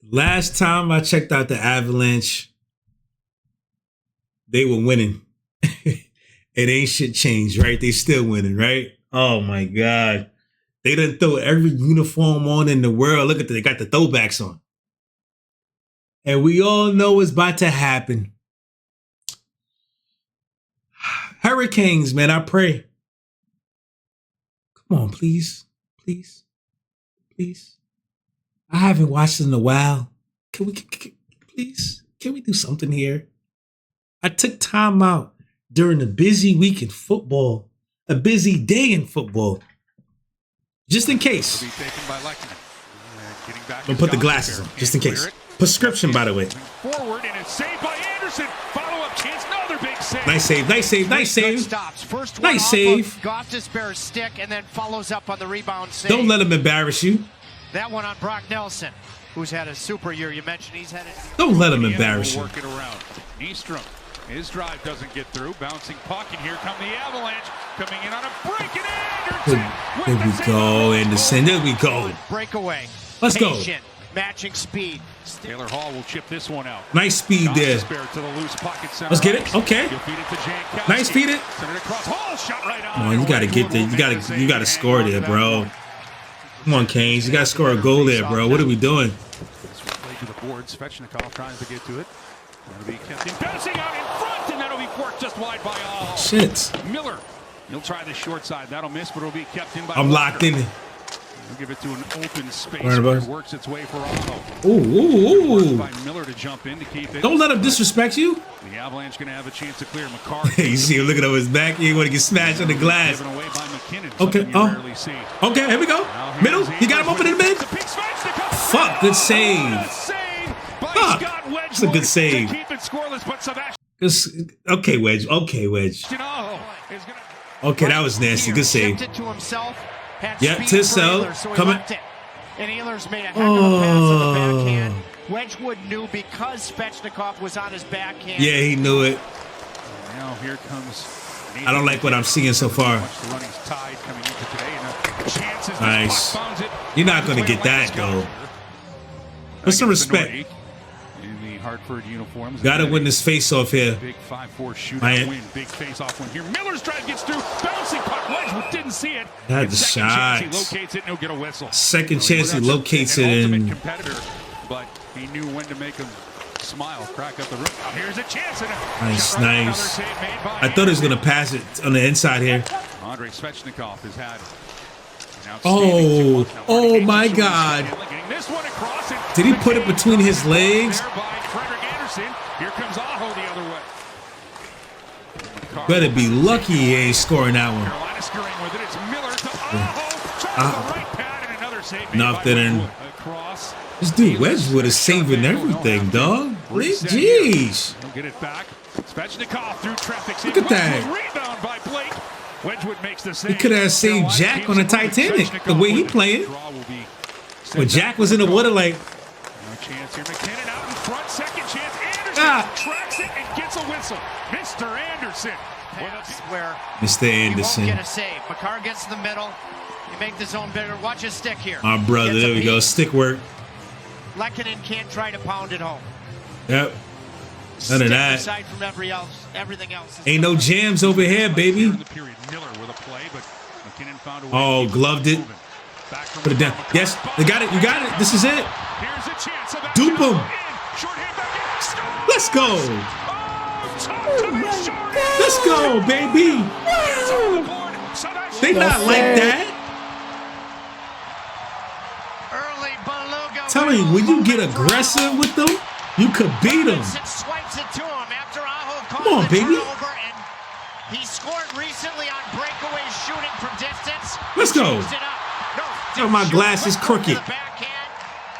Last time I checked out the Avalanche, they were winning. It ain't shit changed, right? They still winning, right? Oh my God. They done throw every uniform on in the world. Look at that. They got the throwbacks on. And we all know what's about to happen. Hurricanes, man, I pray. Come on, please. Please. Please. I haven't watched in a while. Can we do something here? I took time out during a busy week in football, a busy day in football, just in case. I'm gonna put the glasses on, just in case. Prescription, by the way. Forward and it's saved by Anderson. Follow-up chance, another big save. Nice save, nice save, nice save. First nice save. Gostisbehere's stick and then follows up on the rebound save. Don't let him embarrass you. That one on Brock Nelson, who's had a super year. You mentioned he's had Don't let him embarrass you. Work it around. Nystrom, his drive doesn't get through. Bouncing puck, and here come the Avalanche coming in on a break, and Anderson. There we go, Anderson. There we go. Breakaway. Let's go. Matching speed. Taylor Hall will chip this one out. Nice speed there. Let's get it. Okay. Nice feed it. Come on, you gotta get there. You gotta score there, bro. Come on, Canes. You gotta score a goal there, bro. What are we doing? To the boards. Svechnikov trying to get to it. That'll be kept in. Bouncing out in front, and that'll be forked just wide by Aho. Shit. Miller. He'll try the short side. That'll miss, but it'll be kept in by. I'm locked in. We'll give it to an open space where it works its way for Aho. Ooh. By Miller to jump in to keep it. Don't let him disrespect you. The Avalanche going to have a chance to clear McCarthy. You see him looking over his back. He want to get smashed on the glass. Given away by McKinnon, okay. Rarely see. Okay. Here we go. Middle. You got him open in the mid. Fuck. Good save. Fuck. That's a good save. Okay, Wedge. Okay, Wedge. Okay, that was nasty. Good save. Yeah, to himself. Coming. And Ehlers made a heck of a pass on the backhand. Wedgwood knew because Svechnikov was on his backhand. Yeah, he knew it. Now here comes. I don't like what I'm seeing so far. Nice. You're not going to get that, though. Put some respect. Hartford uniforms. Gotta win this face-off here. Big 5-4 shootout win. Big face-off win here. Miller's drive gets through. Bouncing puck. Wedgwood didn't see it. Had the shot. He locates it and he'll get a whistle. Second chance he locates it in. Competitor, but he knew when to make him smile. Crack up the room. Now here's a chance. Nice, nice. I thought he was gonna pass it on the inside here. Andrei Svechnikov has had. Oh my God. Did he put it between his legs? Here comes Aho the other way. Better be lucky he ain't scoring that one. Carolina screwing with it. It's Miller to Aho. Right pad and another save. Nothing. This dude Wedgwood is saving everything, dog. Jeez. He'll get it back. Svechnikov through traffic. Look at that. Rebound by Blake. Wedgwood makes the save. He could have saved Jack on the Titanic the way he playing. When Jack was in the water, like. No chance here. McKinnon out in front. Second chance. Anderson tracks it and gets a whistle. Mr. Anderson. Where Mr. Anderson. Won't get a save. McCarr gets in the middle. You make the zone bigger. Watch his stick here. Our brother. There we go. Stick work. Lehkonen can't try to pound it home. Yep. None of that. Aside from everything else. Ain't no jams over here, baby. Oh, gloved it. Put it down. Yes, they got it. You got it. This is it. Dupe him. Let's go. Let's go, baby. They not like that. Tell me, when you get aggressive with them, you could beat them. Come on, baby. He scored recently on breakaways shooting from distance. Let's go. Oh, my glass is crooked.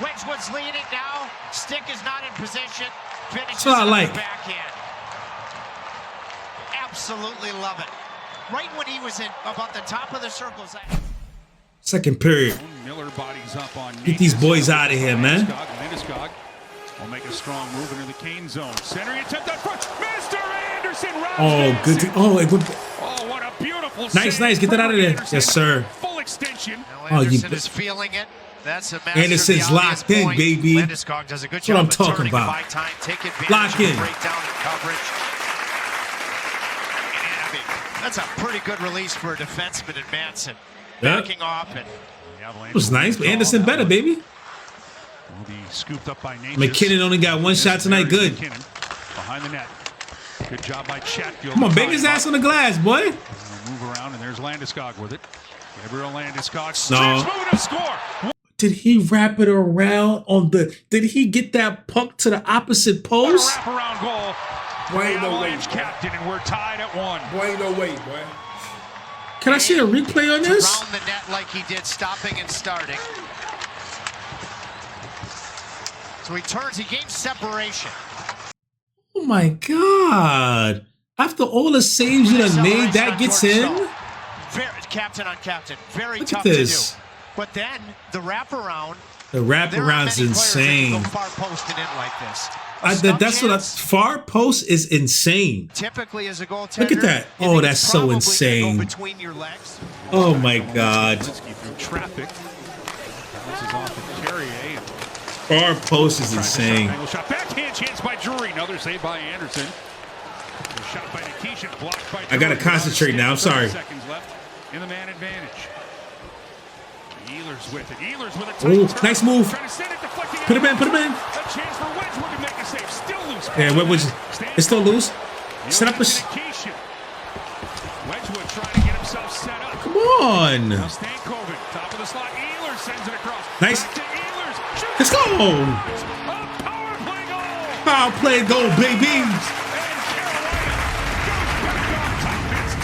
Wedgwood's leading now. Stick is not in position. That's what I like. Backhand. Absolutely love it. Right when he was in about the top of the circles. Second period. Miller bodies up on Get these boys out of here, man. Will make a strong move into the Kane zone. Centering attempt up front. Mr. Anderson. Oh, good. What a beautiful nice. Get that out of there. Yes, sir. Full extension. Anderson is feeling it. That's a Anderson's locked in, baby. Landeskog does a good That's what I'm job of talking turning to about. buy time, take advantage Lock of the in. breakdown and coverage. And I mean, that's a pretty good release for a defenseman in Manson. Yeah. Backing off and It was nice, but Anderson better, baby. Will be scooped up by Natchez. McKinnon only got one shot tonight. Good. McKinnon behind the net. Good job by Chatfield. Come on, bang his ass on the glass, boy. Move around, and there's Landeskog with it. Gabriel Landeskog. No. Moving to score. Did he wrap it around on the? Did he get that puck to the opposite post? Wraparound goal. Boy, ain't no way, Avalanche boy. captain, and we're tied at 1. Boy, ain't no way, boy. Can I see a replay on this? around the net like he did, stopping and starting. So he turns, he gains separation. Oh my God! After all the saves you done made, that gets in. Very, captain on captain. Very Look tough at this. to do. But then the wraparound. The There are wraparound's many players that can insane. go far posted in like this. That's what far post is insane. Typically, as a goaltender, Look at that. you Oh, think that's it's so probably gonna insane. Go between your legs. Oh my God! Through traffic. Bounces off of Carrier. and Far post is tries to insane. angle shot. Backhand chance by Drury. Another save by Anderson. A shot by Nikishin, blocked by I gotta Drury. concentrate now, I'm sorry. 30 seconds left in the man advantage. Ehlers with it. Ehlers with a tight Ooh, turn. nice move. Trying to send it, deflecting Put him in, put him in. A chance for Wedgwood to make a save. Still loose. Yeah, what was it's still loose? Set up a. Nikishin. Wedgwood trying to get himself set up. Come on! Now Stankovic, top of the slot. Ehlers sends it across. Nice. Back to Ehlers. Shoots. Let's go! A power play goal. Power play goal, baby! And Carolina goes back on top. It's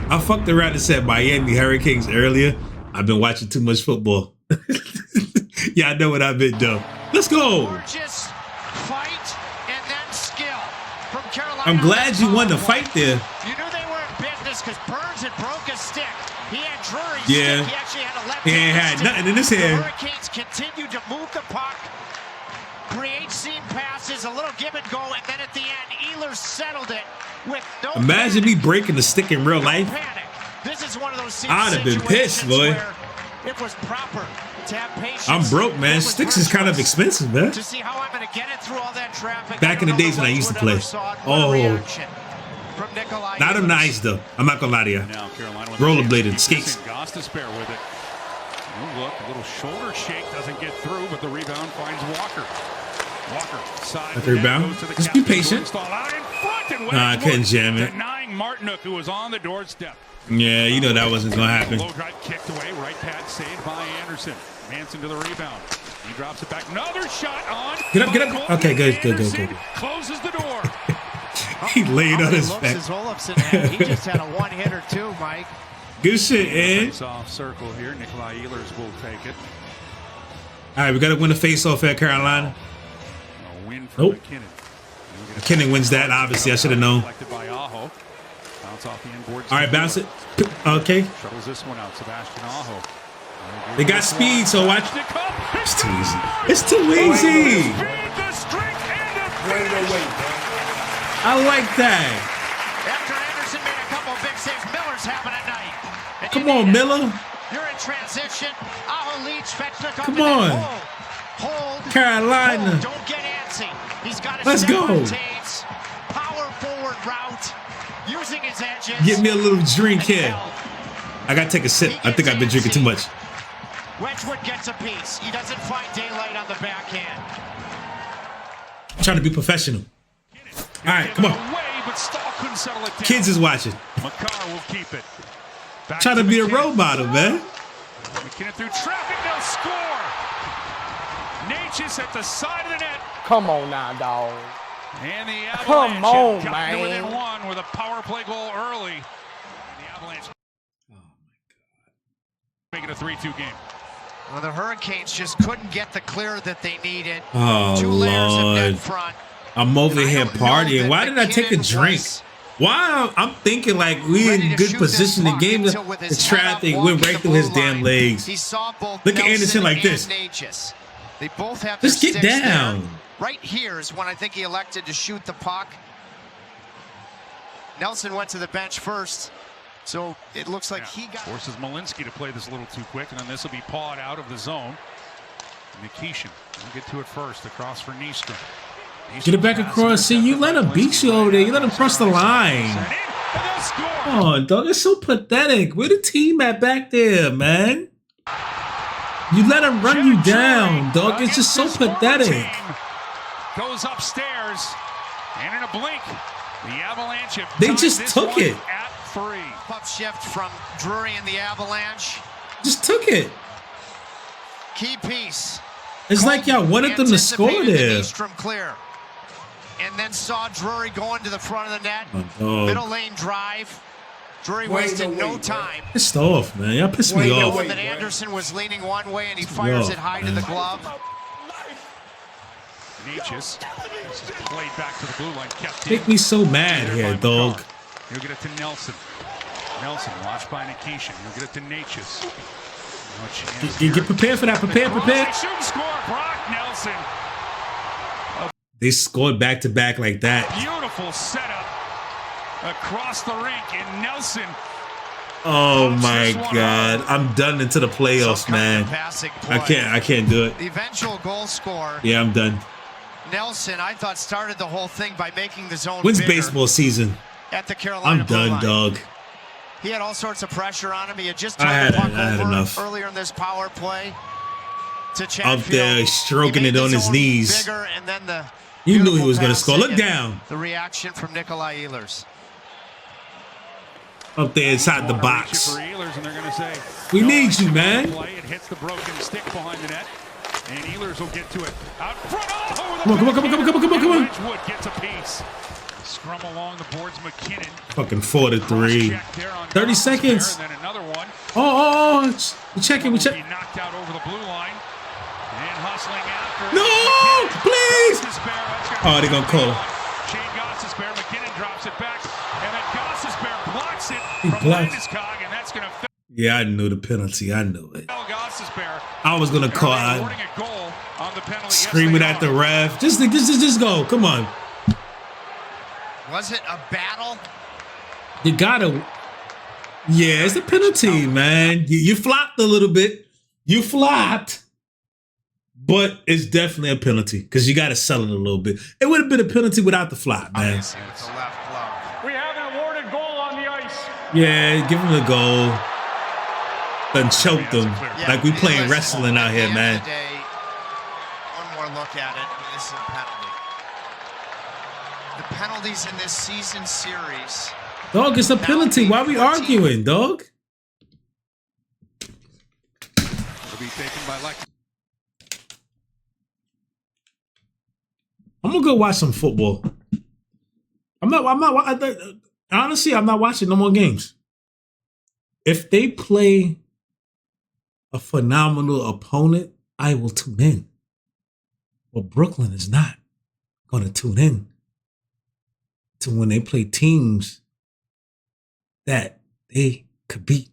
2-1. I fucked around and said Miami Hurricanes earlier. I've been watching too much football. Yeah, I know what I've been doing. Let's go! Gorgeous fight and then skill from Carolina. I'm glad you won the fight there. You knew they were in business because Burns had broke his stick. He had Drury's Yeah. stick. He actually had a left He ain't had stick. nothing in his The hand. Hurricanes continued to move the puck, create seam passes, a little give and go, and then at the end, Ehlers settled it with no Imagine me panic. breaking the stick in real No life. panic. This is one of those I'd have been pissed, boy. where it was proper to have patience. I'm broke, man. It was Sticks is kind of virtuous expensive, man. to see how I'm going to get it through all that traffic. Back in the days when I used to play. Oh. From Nikolai Not on the Ehlers. ice, though. I'm not gonna lie to you. Now Carolina with Rollerblading, a chance. skates. Goss to spare with it. Oh, look, a little shoulder shake doesn't get through, but the rebound finds Walker. Walker side. At the rebound. Just be patient. Out in front and Nah, I couldn't jam it. Denying Martinook, who was on the doorstep. Yeah, you know that wasn't gonna happen. Low drive kicked away. Right pad saved by Anderson. Manson to the rebound. He drops it back. Another shot on. Get up, get up. Okay, good, good, good, good. Anderson closes the door. He laid How on many his looks back. has Olofsson had? He just had a one-hitter too, Mike. Good shit, Ed. Face-off circle here. Nikolai Ehlers will take it. All right, we gotta win a face-off at Carolina. A win for Nope. McKinnon. McKinnon wins that. Obviously, I should have known. Deflected by Aho. Bounce off the inboard. All right, bounce it. Okay. Shuttles this one out. Sebastian Aho. They got speed, so watch. It's too easy. It's too easy. Speed, the strength, and the Boy, ain't no way, boy. I like that. After Anderson made a couple big saves, Miller's having a night. And Come you on, need it. Miller. You're in transition. Aho leads, Svechnikov. Come and then on. Hold. Carolina. Hold. Don't get antsy. He's got a Let's step go. on Taves. Power forward route. Using his edges. Get me a little drink and here. held. I gotta take a sip. I think I've been drinking too much. Wedgwood gets a piece. He doesn't find daylight on the backhand. I'm trying to be professional. All right, come on. Away, but Stahl couldn't settle it down. Kids is watching. Makar will keep it. Back Trying to be a McKinnon. role model, man. McKinnon through traffic, they'll score. Natchez at the side of the net. Come on now, dog. And the Avalanche Come on, have gotten man. within one with a power play goal early. And the Avalanche make it a 3-2 game. Well, the Hurricanes just couldn't get the clear that they needed. Oh, Two layers of net Lord. front. I'm over And I here don't know partying. that Why did I take a McKinnon drink? was Why? I'm thinking like we ready in to good shoot position. this The game, puck until with the his head up, traffic went walking right the through his blue damn line. legs. He saw both Look at Nelson Anderson like and this. Natchez. They both have Just their get sticks down. there. Right here is when I think he elected to shoot the puck. Nelson went to the bench first. So it looks like he got forces Malinsky to play this a little too quick, and then this will be pawed out of the zone. Nikishin will get to it first, across for Nystrom. Get it back across. See, you let him beat you over there. You let him cross the line. Come on, dog. It's so pathetic. Where the team at back there, man? You let him run you down, dog. It's just so pathetic. Goes upstairs, and in a blink, the Avalanche have They just took it. At 3. Puck shift from Drury and the Avalanche. Just took it. Key piece. It's like y'all wanted them to score there. Nystrom clear. And then saw Drury going to the front of the net. Oh, Middle lane drive. Drury wasted no time. Pissed off, man. Y'all pissed me off. That Anderson was leaning one way and he fires it high to the glove. Natchez played back to the blue line. Make me so mad here, dog. He'll get it to Nelson. Nelson watched by Nikishin. He'll get it to Natchez. You get prepared for that. Prepare. Shooting score, Brock Nelson. They scored back to back like that. Beautiful setup across the rink, and Nelson. Oh my God! I'm done into the playoffs, man. I can't do it. The eventual goal scorer. Yeah, I'm done. Nelson, I thought, started the whole thing by making the zone. When's baseball season? At the Carolina. I'm done, dog. He had all sorts of pressure on him. He had just turned the puck over earlier in this power play to Chatfield. Up there, stroking it on his knees. Bigger, and then the you knew he was going to score. Look down. The reaction from Nikolai Ehlers. Up there inside the box. Ehlers, and they're going to say, we need you, man. It hits the broken stick behind the net, and Ehlers will get to it. Out front. Oh, come on. Wedgwood gets a piece. Scrum along the boards, McKinnon. Fucking 4-3. 30 seconds. And then another one. Oh. We check. He knocked out over the blue line. And hustling after. No, please. Oh, they're going to call. Shane Gossesbear, McKinnon drops it back. And then Gossesbear blocks it He from Landeskog, and that's going to. Yeah, I knew the penalty. I knew it. I was going to call out. Screaming at the ref. Just go. Come on. Was it a battle? You gotta. Yeah, it's a penalty, man. You flopped a little bit. You flopped. But it's definitely a penalty because you got to sell it a little bit. It would have been a penalty without the flop, man. It's the left glove. We have an awarded goal on the ice. Yeah, give him the goal. Done choked him. Like we playing wrestling out here, man. One more look at it. This is a penalty. The penalties in this season series. Dog, it's a penalty. Why are we arguing, dog? It'll be taken by Lex. I'm gonna go watch some football. Honestly, I'm not watching no more games. If they play a phenomenal opponent, I will tune in. But Brooklyn is not going to tune in to when they play teams that they could beat.